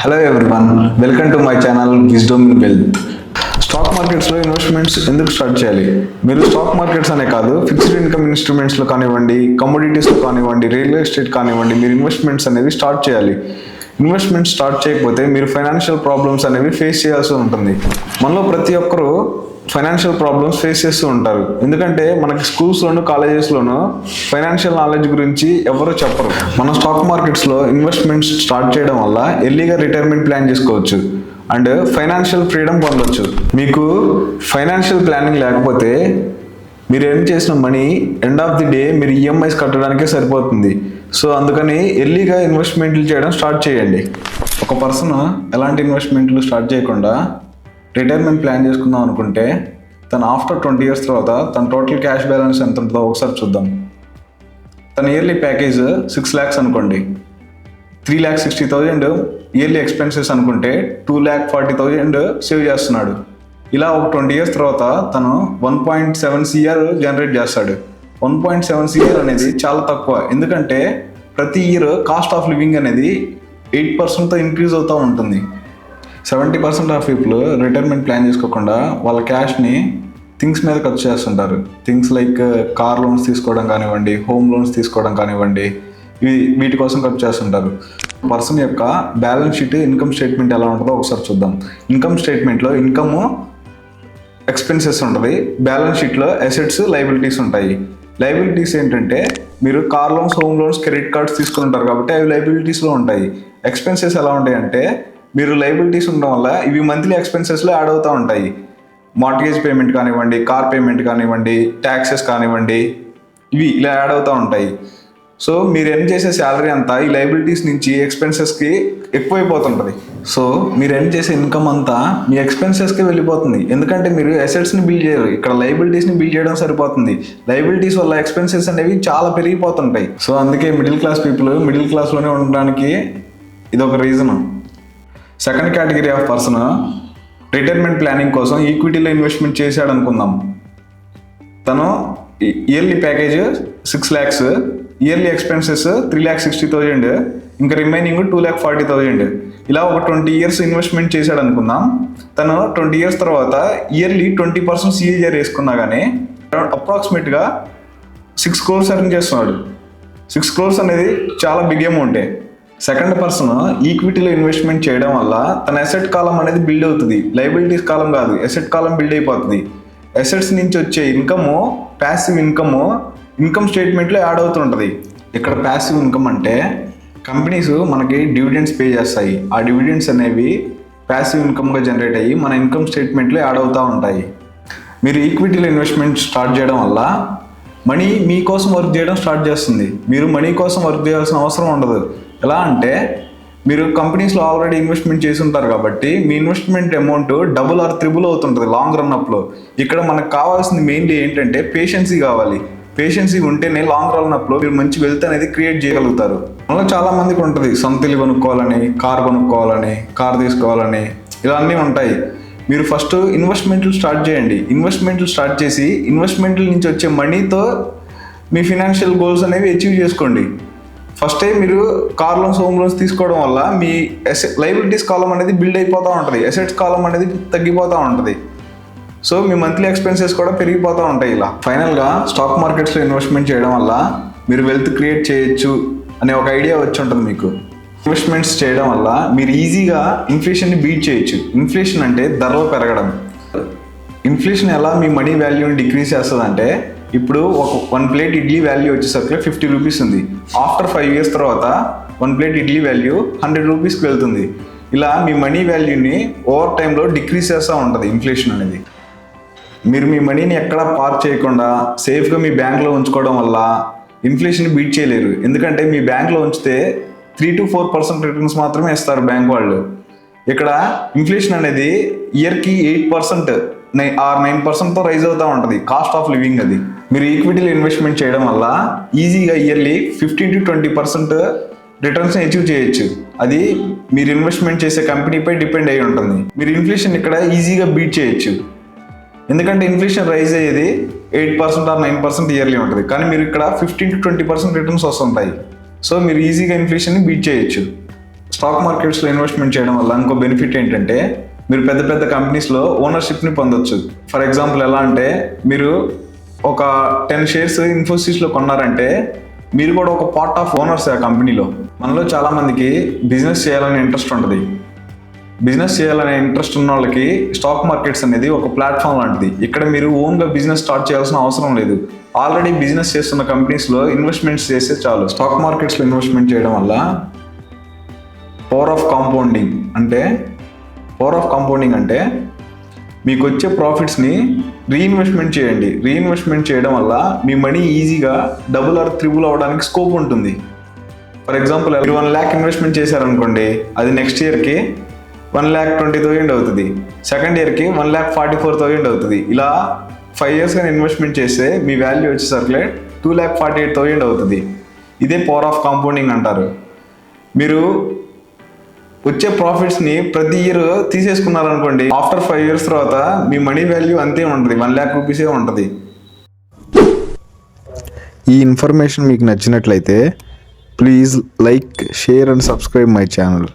Hello everyone, welcome to my channel wisdom in wealth. Stock మార్కెట్స్లో investments ఎందుకు start చేయాలి? మీరు స్టాక్ మార్కెట్స్ అనే కాదు, ఫిక్స్డ్ ఇన్కమ్ ఇన్స్ట్రుమెంట్స్లో కానివ్వండి, కమోడిటీస్లో కానివ్వండి, రియల్ ఎస్టేట్ కానివ్వండి, మీరు ఇన్వెస్ట్మెంట్స్ అనేవి స్టార్ట్ చేయాలి. ఇన్వెస్ట్మెంట్ స్టార్ట్ చేయకపోతే మీరు ఫైనాన్షియల్ ప్రాబ్లమ్స్ అనేవి ఫేస్ చేయాల్సి ఉంటుంది. మనలో ప్రతి ఒక్కరూ ఫైనాన్షియల్ ప్రాబ్లమ్స్ ఫేస్ చేస్తూ ఉంటారు. ఎందుకంటే మనకి స్కూల్స్లోను కాలేజెస్లోనూ ఫైనాన్షియల్ నాలెడ్జ్ గురించి ఎవరు చెప్పరు. మన స్టాక్ మార్కెట్స్లో ఇన్వెస్ట్మెంట్స్ స్టార్ట్ చేయడం వల్ల ఎర్లీగా రిటైర్మెంట్ ప్లాన్ చేసుకోవచ్చు అండ్ ఫైనాన్షియల్ ఫ్రీడమ్ పొందవచ్చు. మీకు ఫైనాన్షియల్ ప్లానింగ్ లేకపోతే మీరు ఎర్న్ చేసిన money end of the day మీరు ఈఎంఐస్ కట్టడానికే సరిపోతుంది. సో అందుకని ఎర్లీగా ఇన్వెస్ట్మెంట్లు చేయడం స్టార్ట్ చేయండి. ఒక పర్సన్ ఎలాంటి ఇన్వెస్ట్మెంట్లు స్టార్ట్ చేయకుండా రిటైర్మెంట్ ప్లాన్ చేసుకుందాం అనుకుంటే తను ఆఫ్టర్ 20 years తర్వాత తన టోటల్ క్యాష్ బ్యాలెన్స్ ఎంత ఉంటుందో ఒకసారి చూద్దాం. తన ఇయర్లీ ప్యాకేజ్ 6 lakhs అనుకోండి, 3,60,000 ఇయర్లీ ఎక్స్పెన్సెస్ అనుకుంటే 2,40,000 సేవ్ చేస్తున్నాడు. ఇలా ఒక 20 years తర్వాత తను 1.7 crore జనరేట్ చేస్తాడు. 1.7 crore అనేది చాలా తక్కువ, ఎందుకంటే ప్రతి ఇయర్ కాస్ట్ ఆఫ్ లివింగ్ అనేది 8%తో ఇంక్రీజ్ అవుతూ ఉంటుంది. 70% ఆఫ్ పీపుల్ రిటైర్మెంట్ ప్లాన్ చేసుకోకుండా వాళ్ళ క్యాష్ని థింగ్స్ మీద ఖర్చు చేస్తుంటారు. థింగ్స్ లైక్ కార్ లోన్స్ తీసుకోవడం కానివ్వండి, హోమ్ లోన్స్ తీసుకోవడం కానివ్వండి, వీటి కోసం ఖర్చు చేస్తుంటారు. పర్సన్ యొక్క బ్యాలెన్స్ షీట్, ఇన్కమ్ స్టేట్మెంట్ ఎలా ఉంటుందో ఒకసారి చూద్దాం. ఇన్కమ్ స్టేట్మెంట్లో ఇన్కమ్, ఎక్స్పెన్సెస్ ఉంటుంది. బ్యాలెన్స్ షీట్లో అసెట్స్, లయబిలిటీస్ ఉంటాయి. లయబిలిటీస్ ఏంటంటే మీరు car loans, home loans, credit cards తీసుకుంటారు కాబట్టి అవి లయబిలిటీస్లో ఉంటాయి. ఎక్స్పెన్సెస్ ఎలా ఉంటాయి అంటే మీరు లయబిలిటీస్ ఉండడం వల్ల ఇవి మంత్లీ ఎక్స్పెన్సెస్లో యాడ్ అవుతూ ఉంటాయి. మార్ట్గేజ్ పేమెంట్ కానివ్వండి, కార్ పేమెంట్ కానివ్వండి, ట్యాక్సెస్ కానివ్వండి, ఇవి ఇలా యాడ్ అవుతూ ఉంటాయి. సో మీరు ఎర్న్ చేసే శాలరీ అంతా ఈ లయబిలిటీస్ నుంచి ఎక్స్పెన్సెస్కి ఎక్కువైపోతుంటుంది. సో మీరు ఎర్న్ చేసే ఇన్కమ్ అంతా మీ ఎక్స్పెన్సెస్కి వెళ్ళిపోతుంది. ఎందుకంటే మీరు అసెట్స్ని బిల్డ్ చేయరు, ఇక్కడ లయబిలిటీస్ని బిల్డ్ చేయడం సరిపోతుంది. లయబిలిటీస్ వల్ల ఎక్స్పెన్సెస్ అనేవి చాలా పెరిగిపోతుంటాయి. సో అందుకే మిడిల్ క్లాస్ పీపుల్ మిడిల్ క్లాస్లోనే ఉండడానికి ఇదొక reason. Second category of person retirement planning కోసం ఈక్విటీలో ఇన్వెస్ట్మెంట్ చేశాడు అనుకుందాం. తను yearly package 6 lakhs, yearly expenses 3,60,000, ఇంకా రిమైనింగ్ 2,40,000. ఇలా ఒక 20 years ఇన్వెస్ట్మెంట్ చేశాడు అనుకుందాం. తను 20 years తర్వాత ఇయర్లీ 20% CAGR వేసుకున్నా కానీ అప్రాక్సిమేట్గా 6 crores ఎర్న్ చేస్తున్నాడు. 6 crores అనేది చాలా బిగ్ అమౌంటే. సెకండ్ పర్సన్ ఈక్విటీలో ఇన్వెస్ట్మెంట్ చేయడం వల్ల తన అసెట్ కాలం అనేది బిల్డ్ అవుతుంది. లయబిలిటీస్ కాలం కాదు, అసెట్ కాలం బిల్డ్ అయిపోతుంది. అసెట్స్ నుంచి వచ్చే ఇన్కమ్, ప్యాసివ్ ఇన్కమ్ స్టేట్మెంట్లో యాడ్ అవుతుంటుంది. ఇక్కడ ప్యాసివ్ ఇన్కమ్ అంటే కంపెనీస్ మనకి డివిడెండ్స్ పే చేస్తాయి. ఆ డివిడెండ్స్ అనేవి ప్యాసివ్ ఇన్కమ్గా జనరేట్ అయ్యి మన ఇన్కమ్ స్టేట్మెంట్లో యాడ్ అవుతూ ఉంటాయి. మీరు ఈక్విటీలో ఇన్వెస్ట్మెంట్ స్టార్ట్ చేయడం వల్ల మనీ మీకోసం వర్క్ చేయడం స్టార్ట్ చేస్తుంది. మీరు మనీ కోసం వర్క్ చేయాల్సిన అవసరం ఉండదు. ఎలా అంటే మీరు కంపెనీస్లో ఆల్రెడీ ఇన్వెస్ట్మెంట్ చేసి ఉంటారు కాబట్టి మీ investment amount double or triple అవుతుంటుంది లాంగ్ రన్అప్లో. ఇక్కడ మనకు కావాల్సింది మెయిన్లీ ఏంటంటే పేషెన్సీ కావాలి. పేషెన్సీ ఉంటేనే లాంగ్ రన్అప్లో మీరు మంచి వెల్త్ అనేది క్రియేట్ చేయగలుగుతారు. మనలో చాలా మందికి ఉంటుంది సొంత ఇల్లు కొనుక్కోవాలని, కార్ తీసుకోవాలని, ఇలా అన్నీ ఉంటాయి. మీరు ఫస్ట్ ఇన్వెస్ట్మెంట్లు స్టార్ట్ చేయండి. ఇన్వెస్ట్మెంట్లు స్టార్ట్ చేసి ఇన్వెస్ట్మెంట్ల నుంచి వచ్చే మనీతో మీ ఫినాన్షియల్ గోల్స్ అనేవి అచీవ్ చేసుకోండి. ఫస్ట్ టైం మీరు కార్ లోన్స్, హోమ్ లోన్స్ తీసుకోవడం వల్ల మీ లయబిలిటీస్ కాలం అనేది బిల్డ్ అయిపోతూ ఉంటుంది, అసెట్స్ కాలం అనేది తగ్గిపోతూ ఉంటుంది. సో మీ మంత్లీ ఎక్స్పెన్సెస్ కూడా పెరిగిపోతూ ఉంటాయి. ఇలా ఫైనల్గా స్టాక్ మార్కెట్స్లో ఇన్వెస్ట్మెంట్ చేయడం వల్ల మీరు వెల్త్ క్రియేట్ చేయొచ్చు అనే ఒక ఐడియా వచ్చి ఉంటుంది మీకు. ఇన్వెస్ట్మెంట్స్ చేయడం వల్ల మీరు ఈజీగా ఇన్ఫ్లేషన్ని బీట్ చేయొచ్చు. ఇన్ఫ్లేషన్ అంటే ధరలు పెరగడం. ఇన్ఫ్లేషన్ ఎలా మీ మనీ వాల్యూని డిక్రీజ్ చేస్తుంది అంటే ఇప్పుడు ఒక 1 plate ఇడ్లీ వాల్యూ వచ్చేసరికి 50 rupees ఉంది. ఆఫ్టర్ 5 years తర్వాత 1 plate ఇడ్లీ వాల్యూ 100 rupeesకి వెళ్తుంది. ఇలా మీ మనీ వాల్యూని ఓవర్ టైంలో డిక్రీజ్ చేస్తూ ఉంటుంది ఇన్ఫ్లేషన్ అనేది. మీరు మీ మనీని ఎక్కడా పార్క్ చేయకుండా సేఫ్గా మీ బ్యాంక్లో ఉంచుకోవడం వల్ల ఇన్ఫ్లేషన్ బీట్ చేయలేరు. ఎందుకంటే మీ బ్యాంక్లో ఉంచితే 3 to 4% రిటర్న్స్ మాత్రమే ఇస్తారు బ్యాంక్ వాళ్ళు. ఇక్కడ ఇన్ఫ్లేషన్ అనేది ఇయర్కి 8% ఆర్ 9%తో రైజ్ అవుతూ ఉంటుంది కాస్ట్ ఆఫ్ లివింగ్. అది మీరు ఈక్విటీలో ఇన్వెస్ట్మెంట్ చేయడం వల్ల ఈజీగా ఇయర్లీ 15 to 20% రిటర్న్స్ని అచీవ్ చేయొచ్చు. అది మీరు ఇన్వెస్ట్మెంట్ చేసే కంపెనీపై డిపెండ్ అయి ఉంటుంది. మీరు ఇన్ఫ్లేషన్ ఇక్కడ ఈజీగా బీట్ చేయొచ్చు. ఎందుకంటే ఇన్ఫ్లేషన్ రైజ్ అయ్యేది 8% ఆర్ 9% ఇయర్లీ ఉంటుంది, కానీ మీరు ఇక్కడ 15 to 20% రిటర్న్స్ వస్తుంటాయి. సో మీరు ఈజీగా ఇన్ఫ్లేషన్ని బీట్ చేయొచ్చు. స్టాక్ మార్కెట్స్లో ఇన్వెస్ట్మెంట్ చేయడం వల్ల ఇంకో బెనిఫిట్ ఏంటంటే మీరు పెద్ద పెద్ద కంపెనీస్లో ఓనర్షిప్ని పొందొచ్చు. ఫర్ ఎగ్జాంపుల్ ఎలా అంటే మీరు ఒక 10 షేర్స్ ఇన్ఫోసిస్లో కొన్నారంటే మీరు కూడా ఒక పార్ట్ ఆఫ్ ఓనర్స్ ఆ కంపెనీలో. మనలో చాలామందికి బిజినెస్ చేయాలనే ఇంట్రెస్ట్ ఉంటుంది. బిజినెస్ చేయాలనే ఇంట్రెస్ట్ ఉన్న వాళ్ళకి స్టాక్ మార్కెట్స్ అనేది ఒక ప్లాట్ఫామ్ లాంటిది. ఇక్కడ మీరు ఓన్గా బిజినెస్ స్టార్ట్ చేయాల్సిన అవసరం లేదు. ఆల్రెడీ బిజినెస్ చేస్తున్న కంపెనీస్లో ఇన్వెస్ట్మెంట్స్ చేస్తే చాలు. స్టాక్ మార్కెట్స్లో ఇన్వెస్ట్మెంట్ చేయడం వల్ల పవర్ ఆఫ్ కాంపౌండింగ్ అంటే మీకు వచ్చే ప్రాఫిట్స్ని రీఇన్వెస్ట్మెంట్ చేయండి. రీఇన్వెస్ట్మెంట్ చేయడం వల్ల మీ మనీ ఈజీగా డబుల్ ఆర్ త్రిబుల్ అవ్వడానికి స్కోప్ ఉంటుంది. ఫర్ ఎగ్జాంపుల్ మీరు 1 lakh ఇన్వెస్ట్మెంట్ చేశారనుకోండి, అది నెక్స్ట్ ఇయర్కి 1,20,000 అవుతుంది, సెకండ్ ఇయర్కి 1,44,000 అవుతుంది. ఇలా 5 years కానీ ఇన్వెస్ట్మెంట్ చేస్తే మీ వాల్యూ వచ్చేసరికి 2,48,000 అవుతుంది. ఇదే పవర్ ఆఫ్ కాంపౌండింగ్ అంటారు. మీరు వచ్చే ప్రాఫిట్స్ని ప్రతి ఇయర్ తీసేసుకున్నారనుకోండి, ఆఫ్టర్ 5 years తర్వాత మీ మనీ వాల్యూ అంతే ఉంటుంది, 1 lakh rupees ఉంటుంది. ఈ ఇన్ఫర్మేషన్ మీకు నచ్చినట్లయితే please like, share and subscribe my channel.